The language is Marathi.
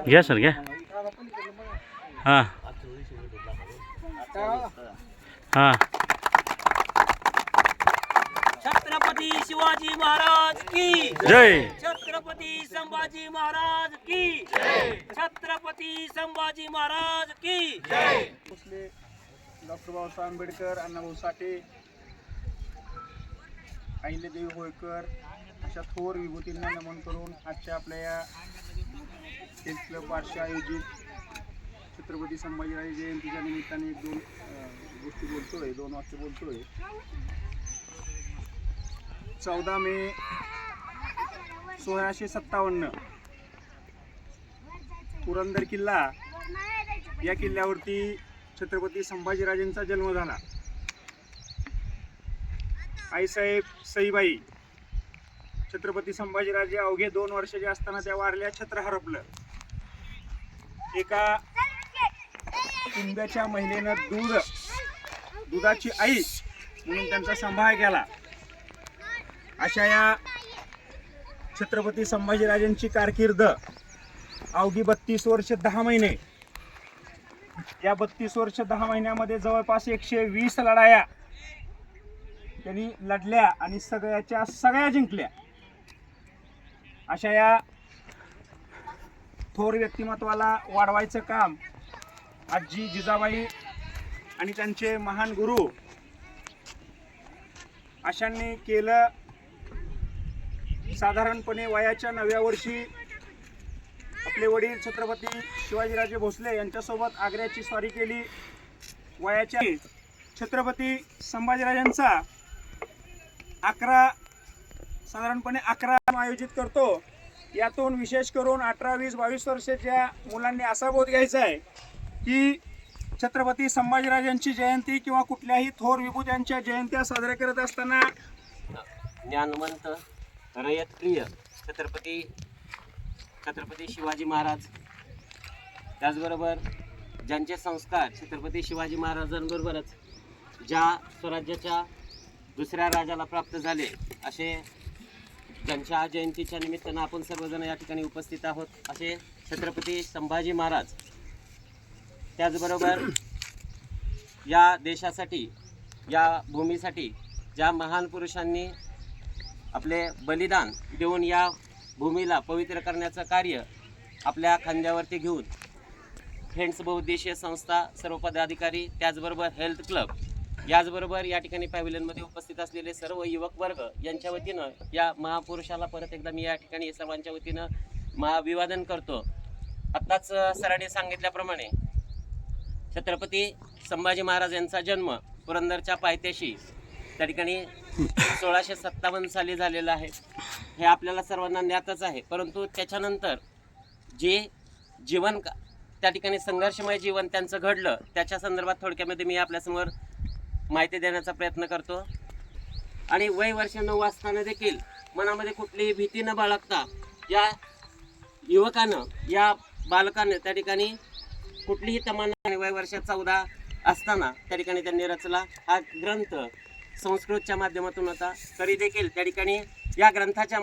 घ्या सर घ्या. हां हां. छत्रपती शिवाजी महाराज की जय. छत्रपती संभाजी महाराज की जय. छत्रपती संभाजी महाराज की जय. डॉक्टर बाबासाहेब आंबेडकर, अण्णाभाऊ साठे, अहिल्यादेवी होळकर अशा थोर विभूतींना नमन करून आजच्या आपल्या या हेल्थ क्लब वार्षिक आयोजित छत्रपती संभाजीराजे जयंतीच्या निमित्ताने दोन वाक्य बोलतोय. 14 मे 1657 पुरंदर किल्ला या किल्ल्यावरती छत्रपती संभाजीराजेंचा जन्म झाला. आईसाहेब सईबाई छत्रपती संभाजीराजे अवघे 2 वर्षाचे असताना त्या वारल्या. छत्र हरपलं. एका कुंब्याच्या महिलेनं दुधाची आई म्हणून त्यांचा सांभाळ केला. अशा या छत्रपती संभाजीराजेंची कारकीर्द अवघी 32 वर्ष 10 महिने. या 32 वर्ष 10 महिन्यामध्ये जवळपास 120 लढाया त्यांनी लढल्या आणि सगळ्या जिंकल्या. अशा या थोर व्यक्तिमत्वाला वाढवायचं काम आजी जिजाबाई आणि त्यांचे महान गुरु अशांनी केलं. साधारणपणे वयाच्या 9व्या वर्षी आपले वडील छत्रपती शिवाजीराजे भोसले यांच्यासोबत आग्र्याची स्वारी केली. वयाच्या छत्रपती संभाजीराजांचा साधारणपणे 11 आयोजित करतो. यातून विशेष करून 18, 20, 22 वर्षाच्या मुलांनी असा बोध घ्यायचा आहे की छत्रपती संभाजीराजांची जयंती किंवा कुठल्याही थोर विभूत्यांच्या जयंत्या साजऱ्या करत असताना ज्ञानवंत रयतप्रिय छत्रपती शिवाजी महाराज, त्याचबरोबर ज्यांचे संस्कार छत्रपती शिवाजी महाराजांबरोबरच ज्या स्वराज्याच्या दुसऱ्या राजाला प्राप्त झाले असे ज्यांच्या जयंतीच्या निमित्तानं आपण सर्वजण या ठिकाणी उपस्थित आहोत असे छत्रपती संभाजी महाराज. त्याचबरोबर या देशासाठी, या भूमीसाठी ज्या महान पुरुषांनी आपले बलिदान देऊन या भूमीला पवित्र करण्याचं कार्य आपल्या खांद्यावरती घेऊन फ्रेंड्स बहुउद्देशीय संस्था, सर्व पदाधिकारी, त्याचबरोबर हेल्थ क्लब, याचबरोबर या ठिकाणी पॅव्हिलियनमध्ये उपस्थित असलेले सर्व युवक वर्ग यांच्या वतीनं या महापुरुषाला परत एकदा मी या ठिकाणी सर्वांच्या वतीनं महाअभिवादन करतो. आत्ताच सरांनी सांगितल्याप्रमाणे छत्रपती संभाजी महाराज यांचा जन्म पुरंदरच्या पायथ्याशी त्या ठिकाणी 1657 साली झालेला आहे. हे आपल्याला सर्वांना ज्ञातच आहे. परंतु त्याच्यानंतर जे जीवन त्या ठिकाणी संघर्षमय जीवन त्यांचं घडलं त्याच्या संदर्भात थोडक्यामध्ये मी आपल्यासमोर माहिती देण्याचा प्रयत्न करतो. आणि वय वर्ष 9 असताना देखील मनामध्ये कुठलीही भीती न बाळगता या युवकानं, या बालकानं त्या ठिकाणी कुठलीही तमन्ना, वय वर्ष 14 असताना त्या ठिकाणी त्यांनी रचला. हा ग्रंथ संस्कृतच्या माध्यमातून होता, तरी देखील त्या ठिकाणी या ग्रंथाच्या